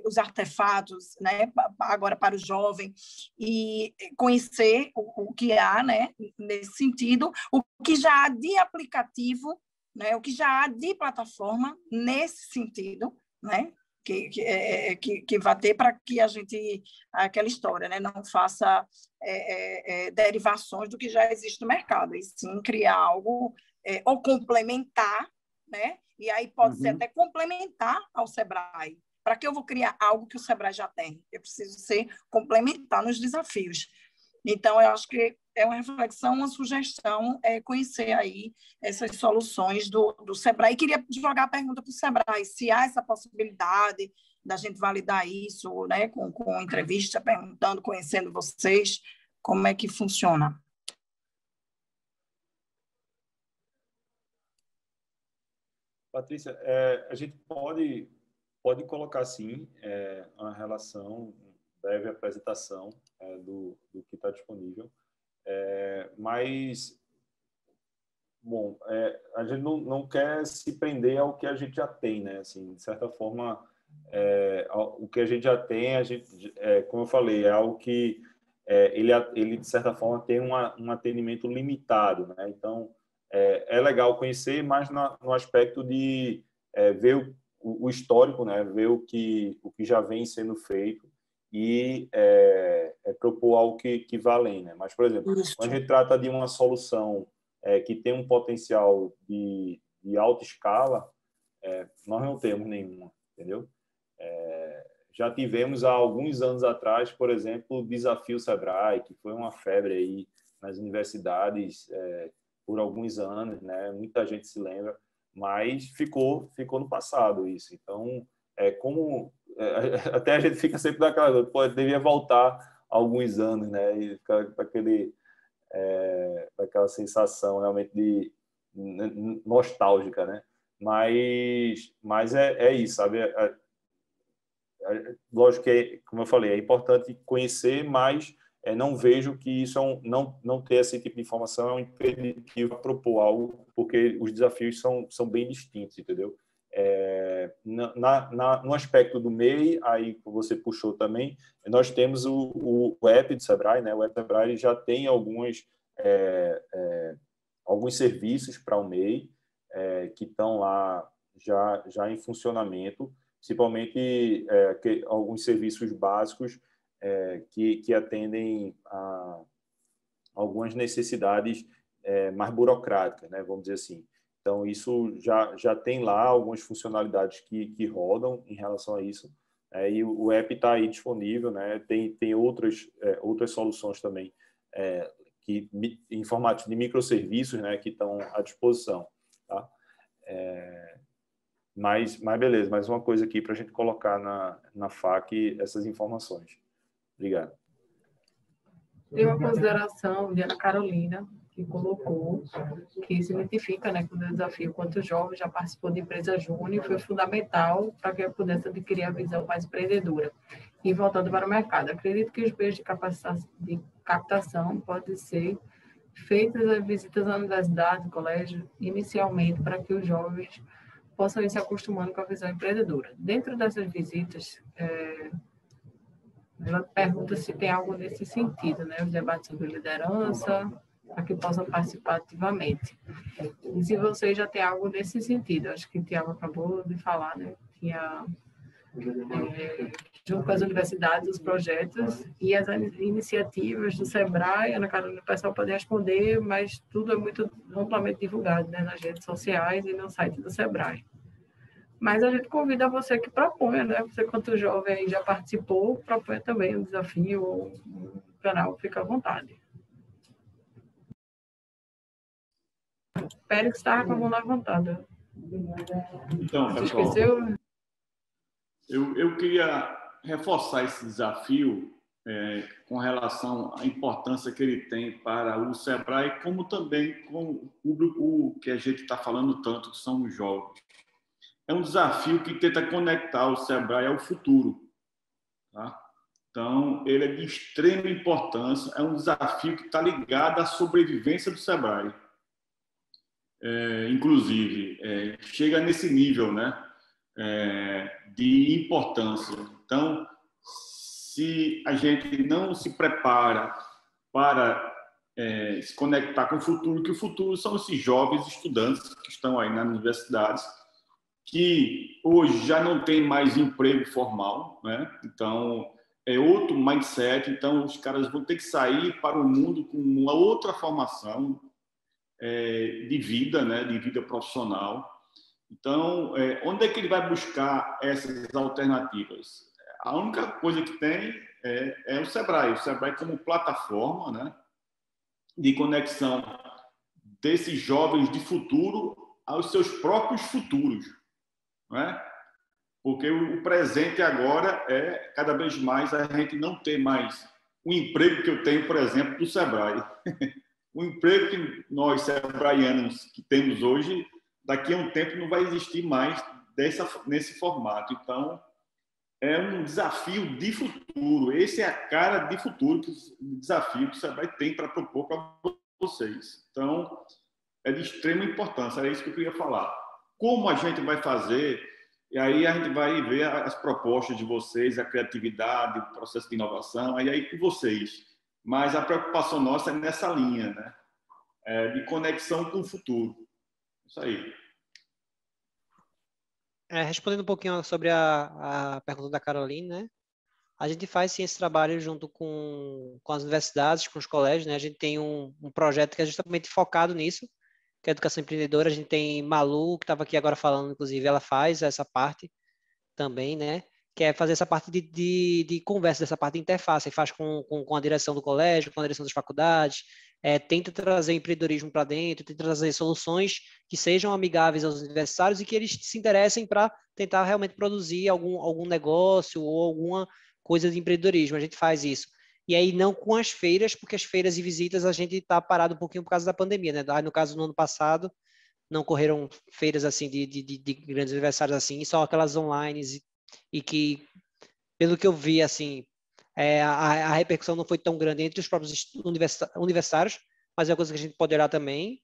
os artefatos, né, agora para o jovem, e conhecer o que há, né, nesse sentido, o que já há de aplicativo, né, o que já há de plataforma nesse sentido, né, que vai ter para que a gente, aquela história, né, não faça derivações do que já existe no mercado, e sim criar algo ou complementar, né? E aí pode ser até complementar ao Sebrae. Para que eu vou criar algo que o Sebrae já tem? Eu preciso ser complementar nos desafios. Então, eu acho que é uma reflexão, uma sugestão, conhecer aí essas soluções do Sebrae. E queria jogar a pergunta para o Sebrae, se há essa possibilidade da gente validar isso, né, com entrevista, perguntando, conhecendo vocês, como é que funciona? Patrícia, a gente pode colocar, sim, uma relação, breve apresentação do que está disponível, mas, bom, a gente não quer se prender ao que a gente já tem, né? Assim, de certa forma, o que a gente já tem, como eu falei, é algo que ele, de certa forma, tem um atendimento limitado, né? Então, é legal conhecer, mas no aspecto de ver o histórico, né? Ver o que já vem sendo feito e propor algo que vá além, né? Mas, por exemplo, quando a gente trata de uma solução que tem um potencial de alta escala, nós não temos nenhuma, entendeu? Já tivemos há alguns anos atrás, por exemplo, o Desafio Sebrae, que foi uma febre aí nas universidades por alguns anos, né? Muita gente se lembra, mas ficou no passado isso. Então, até a gente fica sempre naquela, devia voltar alguns anos, né? E ficar com aquela sensação realmente de nostálgica, né? Mas é isso, sabe? Lógico que, como eu falei, é importante conhecer, mas não vejo que isso não ter esse tipo de informação é um impeditivo a propor algo, porque os desafios são bem distintos, entendeu? No aspecto do MEI, aí que você puxou também, nós temos o app do Sebrae, né? O app do Sebrae já tem alguns serviços para o MEI que estão lá já em funcionamento, principalmente alguns serviços básicos que atendem a algumas necessidades mais burocráticas, né? Vamos dizer assim. Então, isso já tem lá algumas funcionalidades que rodam em relação a isso. E o app está aí disponível, né? Tem outras soluções também em formato de microserviços, né? Que estão à disposição. Tá? Mas beleza, mais uma coisa aqui para a gente colocar na FAQ essas informações. Obrigado. Tem uma consideração de Ana Carolina, que colocou, que se identifica, né, com o desafio quanto jovem, já participou de empresa júnior e foi fundamental para que eu pudesse adquirir a visão mais empreendedora. E voltando para o mercado, acredito que os meios de captação podem ser feitas as visitas à universidade, colégio, inicialmente, para que os jovens possam ir se acostumando com a visão empreendedora. Dentro dessas visitas, ela pergunta se tem algo nesse sentido, né? Os debates sobre liderança, para que possam participar ativamente. E se vocês já têm algo nesse sentido, acho que o Tiago acabou de falar, né? Tinha, junto com as universidades, os projetos e as iniciativas do Sebrae, Ana Carolina, o pessoal pode responder, mas tudo é muito amplamente divulgado, né? Nas redes sociais e no site do Sebrae. Mas a gente convida você que proponha, né? Você, quanto jovem aí já participou, proponha também um desafio ou um canal, fica à vontade. Pérez estava com a mão levantada. Então, Você pessoal, esqueceu? eu queria reforçar esse desafio com relação à importância que ele tem para o Sebrae, como também com o público que a gente está falando tanto, que são os jovens. É um desafio que tenta conectar o Sebrae ao futuro. Tá? Então, ele é de extrema importância, é um desafio que está ligado à sobrevivência do Sebrae. Inclusive, chega nesse nível, né, de importância. Então, se a gente não se prepara para se conectar com o futuro, que o futuro são esses jovens estudantes que estão aí nas universidades, que hoje já não tem mais emprego formal, né? Então, é outro mindset. Então, os caras vão ter que sair para o mundo com uma outra formação de vida, né? De vida profissional. Então, onde é que ele vai buscar essas alternativas? A única coisa que tem é o Sebrae. O Sebrae como plataforma, né? De conexão desses jovens de futuro aos seus próprios futuros. Não é? Porque o presente agora é cada vez mais a gente não ter mais o emprego que eu tenho, por exemplo, do Sebrae. O emprego que nós, sebraianos, que temos hoje, daqui a um tempo não vai existir mais nesse formato. Então, é um desafio de futuro. Esse é a cara de futuro, o desafio que o Sebrae tem para propor para vocês. Então, é de extrema importância. Era isso que eu queria falar. Como a gente vai fazer, e aí a gente vai ver as propostas de vocês, a criatividade, o processo de inovação, e aí com vocês. Mas a preocupação nossa é nessa linha, né? De conexão com o futuro. Isso aí. Respondendo um pouquinho sobre a pergunta da Carolina, né? A gente faz sim esse trabalho junto com as universidades, com os colégios, né? A gente tem um projeto que é justamente focado nisso, que é a educação empreendedora. A gente tem Malu, que estava aqui agora falando, inclusive, ela faz essa parte também, né? Que é fazer essa parte de conversa, dessa parte de interface, e faz com a direção do colégio, com a direção das faculdades, tenta trazer empreendedorismo para dentro, tenta trazer soluções que sejam amigáveis aos universitários e que eles se interessem para tentar realmente produzir algum negócio ou alguma coisa de empreendedorismo. A gente faz isso. E aí não com as feiras, porque as feiras e visitas a gente está parado um pouquinho por causa da pandemia, né? Aí, no caso, no ano passado, não correram feiras assim de grandes aniversários assim, só aquelas online e que, pelo que eu vi, assim, a repercussão não foi tão grande entre os próprios universitários, mas é uma coisa que a gente pode olhar também.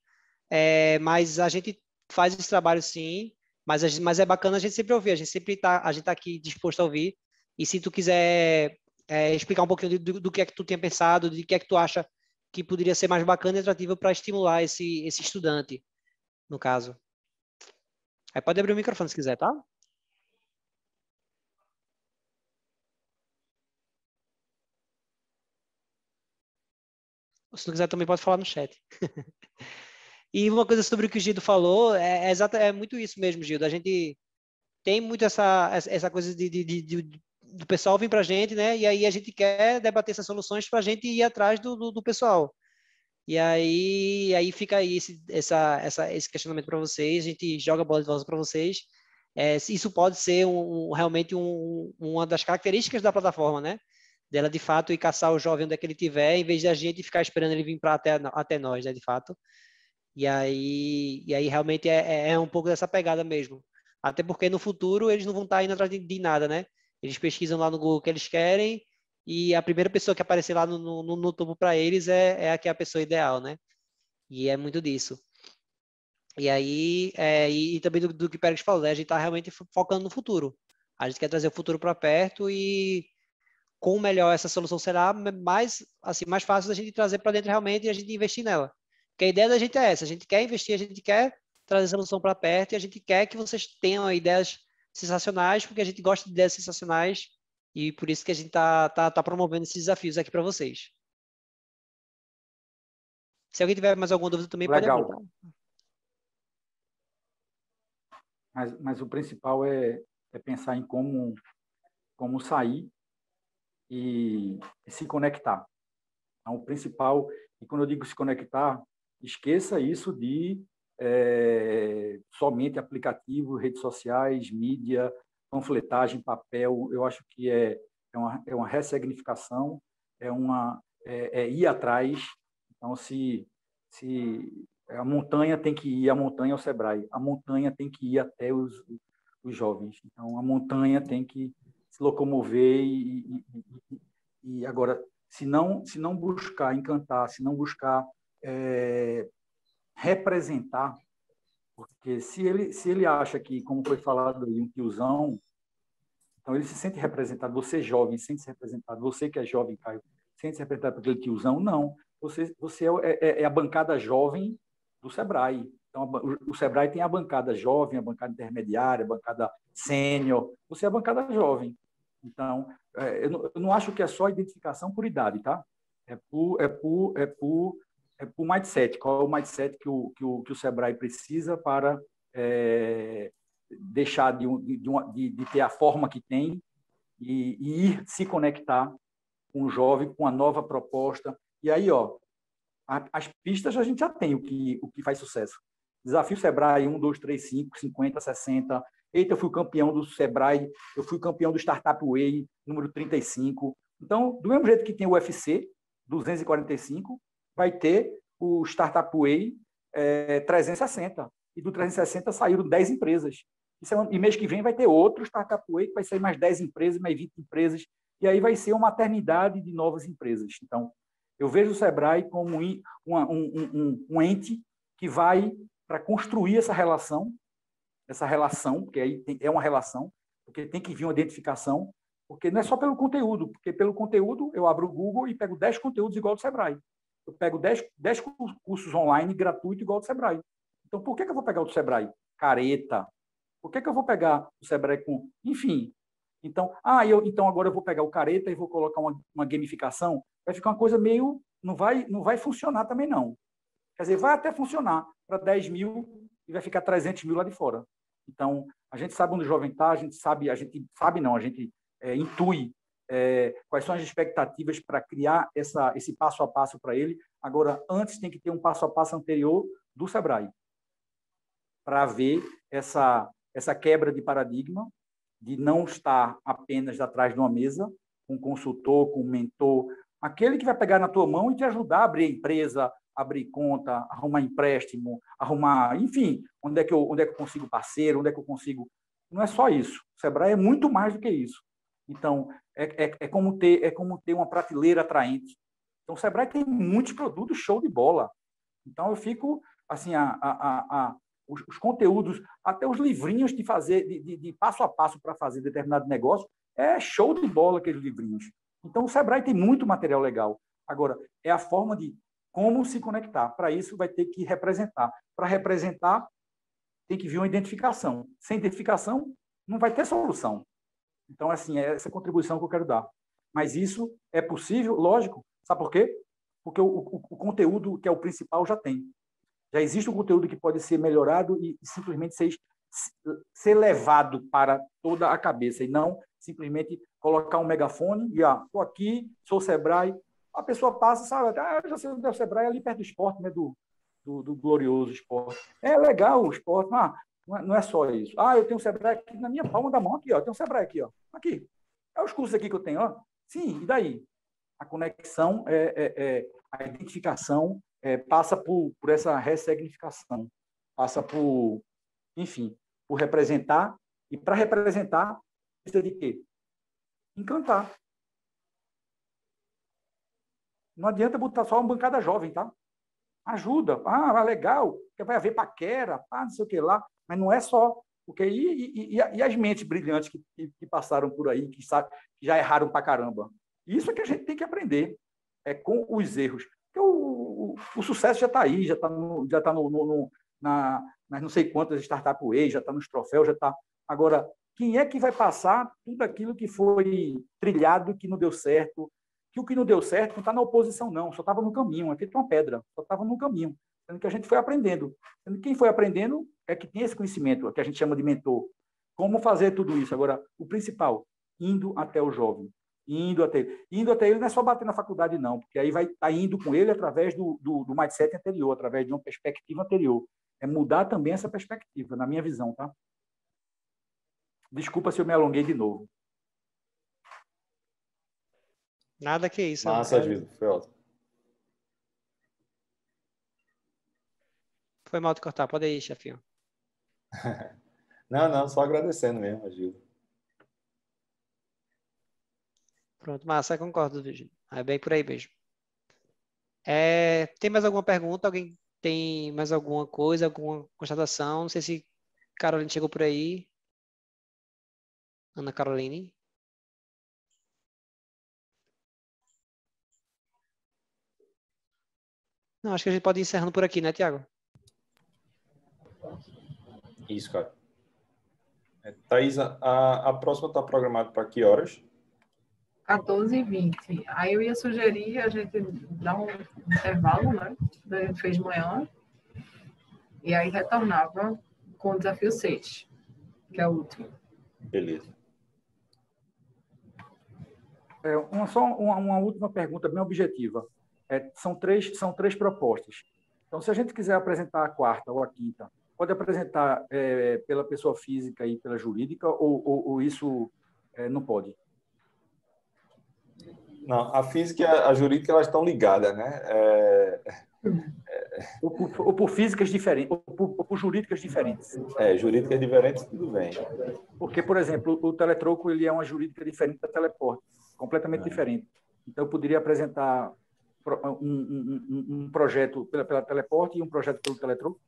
Mas a gente faz esse trabalho sim, mas é bacana a gente sempre ouvir, a gente tá aqui disposto a ouvir, e se tu quiser explicar um pouquinho do que é que tu tinha pensado, de que é que tu acha que poderia ser mais bacana e atrativo para estimular esse estudante, no caso. Aí pode abrir o microfone se quiser, tá? Se não quiser também pode falar no chat. E uma coisa sobre o que o Gildo falou, é muito isso mesmo, Gildo. A gente tem muito essa coisa do pessoal vir para a gente, né? E aí a gente quer debater essas soluções para a gente ir atrás do pessoal. E aí fica aí esse questionamento para vocês, a gente joga a bola de volta para vocês. Isso pode ser realmente uma das características da plataforma, né? Dela, de fato, ir caçar o jovem onde é que ele estiver, em vez de a gente ficar esperando ele vir para até nós, né? De fato. E aí realmente é um pouco dessa pegada mesmo. Até porque no futuro eles não vão estar indo atrás de nada, né? Eles pesquisam lá no Google o que eles querem e a primeira pessoa que aparecer lá no topo para eles é a que é a pessoa ideal, né? E é muito disso. E aí, e também do que o Pérez falou, né? A gente está realmente focando no futuro. A gente quer trazer o futuro para perto e com melhor essa solução será mais fácil da gente trazer para dentro realmente e a gente investir nela. Porque a ideia da gente é essa, a gente quer investir, a gente quer trazer a solução para perto e a gente quer que vocês tenham ideias sensacionais, porque a gente gosta de ideias sensacionais e por isso que a gente tá promovendo esses desafios aqui para vocês. Se alguém tiver mais alguma dúvida também pode abrir, tá? Mas o principal é pensar em como sair e se conectar. Então, o principal, e quando eu digo se conectar, esqueça isso de somente aplicativo, redes sociais, mídia, panfletagem, papel. Eu acho que é uma ressignificação, é ir atrás. Então, se a montanha tem que ir, a montanha é o Sebrae, a montanha tem que ir até os jovens. Então, a montanha tem que se locomover e agora, se não buscar encantar, se não buscar representar, porque se ele acha que, como foi falado aí, um tiozão, então ele se sente representado, você jovem, sente-se representado, você que é jovem, Caio, sente-se representado por aquele tiozão, não, você é a bancada jovem do Sebrae. Então, o Sebrae tem a bancada jovem, a bancada intermediária, a bancada sênior, você é a bancada jovem. Então, eu não acho que é só identificação por idade, tá? É por mindset. Qual é o mindset que o Sebrae precisa para deixar de ter a forma que tem e ir se conectar com o jovem, com a nova proposta. E aí, as pistas a gente já tem o que faz sucesso. Desafio Sebrae 1, 2, 3, 5, 50, 60. Eita, eu fui campeão do Sebrae, eu fui campeão do Startup Way, número 35. Então, do mesmo jeito que tem o UFC 245, vai ter o Startup Way 360. E do 360 saíram 10 empresas. E mês que vem vai ter outro Startup Way, que vai sair mais 10 empresas, mais 20 empresas. E aí vai ser uma eternidade de novas empresas. Então, eu vejo o Sebrae como um ente que vai para construir essa relação, porque aí é uma relação, porque tem que vir uma identificação, porque não é só pelo conteúdo, porque pelo conteúdo eu abro o Google e pego 10 conteúdos igual do Sebrae. Eu pego 10 cursos online gratuitos igual do Sebrae. Então, por que eu vou pegar o do Sebrae? Careta. Por que eu vou pegar o Sebrae com... Enfim. Então, então agora eu vou pegar o careta e vou colocar uma gamificação. Vai ficar uma coisa meio... Não vai funcionar também, não. Quer dizer, vai até funcionar para 10 mil e vai ficar 300 mil lá de fora. Então, a gente sabe onde o jovem está, a gente intui quais são as expectativas para criar esse passo a passo para ele. Agora, antes tem que ter um passo a passo anterior do Sebrae, para ver essa quebra de paradigma, de não estar apenas atrás de uma mesa, com um consultor, com um mentor, aquele que vai pegar na tua mão e te ajudar a abrir a empresa, abrir conta, arrumar empréstimo, enfim, onde é que eu consigo parceiro, onde é que eu consigo... Não é só isso. O Sebrae é muito mais do que isso. Então, é como ter uma prateleira atraente. Então, o Sebrae tem muitos produtos show de bola. Então, eu fico, assim, os conteúdos, até os livrinhos de fazer, de passo a passo para fazer determinado negócio, é show de bola aqueles livrinhos. Então, o Sebrae tem muito material legal. Agora, é a forma de como se conectar. Para isso, vai ter que representar. Para representar, tem que vir uma identificação. Sem identificação, não vai ter solução. Então, assim, é essa contribuição que eu quero dar. Mas isso é possível, lógico. Sabe por quê? Porque o conteúdo, que é o principal, já tem. Já existe um conteúdo que pode ser melhorado e simplesmente ser levado para toda a cabeça, e não simplesmente colocar um megafone e, estou aqui, sou Sebrae. A pessoa passa, sabe, eu já sei onde é o Sebrae, ali perto do esporte, né, do glorioso esporte. É legal o esporte, não é só isso. Eu tenho o Sebrae aqui na minha palma da mão, aqui, ó. Eu tenho o Sebrae aqui, ó. Aqui. É os cursos aqui que eu tenho, ó. Sim, e daí? A conexão, a identificação passa por essa ressignificação, passa por, enfim, por representar, e para representar, precisa de quê? Encantar. Não adianta botar só uma bancada jovem, tá? Ajuda. Legal, que vai haver paquera, não sei o que lá, mas não é só. Porque e as mentes brilhantes que passaram por aí, que já erraram pra caramba. Isso é que a gente tem que aprender, com os erros. Porque o sucesso já está aí, já está nas não sei quantas Startup Way, já está nos troféus, já está. Agora, quem é que vai passar tudo aquilo que foi trilhado, que não deu certo? Que o que não deu certo não está na oposição, não, só estava no caminho, é feito uma pedra, só estava no caminho. Sendo que a gente foi aprendendo. Sendo que quem foi aprendendo é que tem esse conhecimento, que a gente chama de mentor. Como fazer tudo isso? Agora, o principal, indo até o jovem. Indo até ele não é só bater na faculdade, não, porque aí vai estar indo com ele através do mindset anterior, através de uma perspectiva anterior. É mudar também essa perspectiva, na minha visão, tá? Desculpa se eu me alonguei de novo. Nada que isso. Massa, Gildo. Foi ótimo. Foi mal de cortar. Pode ir, chefinho. Não, só agradecendo mesmo, Gildo. Pronto, massa, concordo, Virgílio. É bem por aí, beijo. Tem mais alguma pergunta? Alguém tem mais alguma coisa, alguma constatação? Não sei se Caroline chegou por aí. Ana Caroline. Não, acho que a gente pode ir encerrando por aqui, né, Tiago? Isso, cara. Thaís, a próxima está programada para que horas? 14h20. Aí eu ia sugerir a gente dar um intervalo, né? A gente fez de manhã. E aí retornava com o desafio 6, que é o último. Beleza. Só uma última pergunta bem objetiva. São três propostas. Então, se a gente quiser apresentar a quarta ou a quinta, pode apresentar pela pessoa física e pela jurídica, ou isso não pode? Não, a física e a jurídica, elas estão ligadas, né? Ou por físicas diferentes, ou por jurídicas diferentes. Jurídicas diferentes, tudo bem. Porque, por exemplo, o teletroco ele é uma jurídica diferente da teleporte, completamente diferente. Então, eu poderia apresentar um projeto pela teleporte e um projeto pelo teletroco?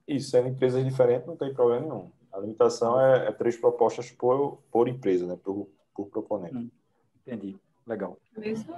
Isso, sendo empresas diferentes, não tem problema nenhum. A limitação é 3 propostas por empresa, né? Por proponente. Entendi. Legal. Isso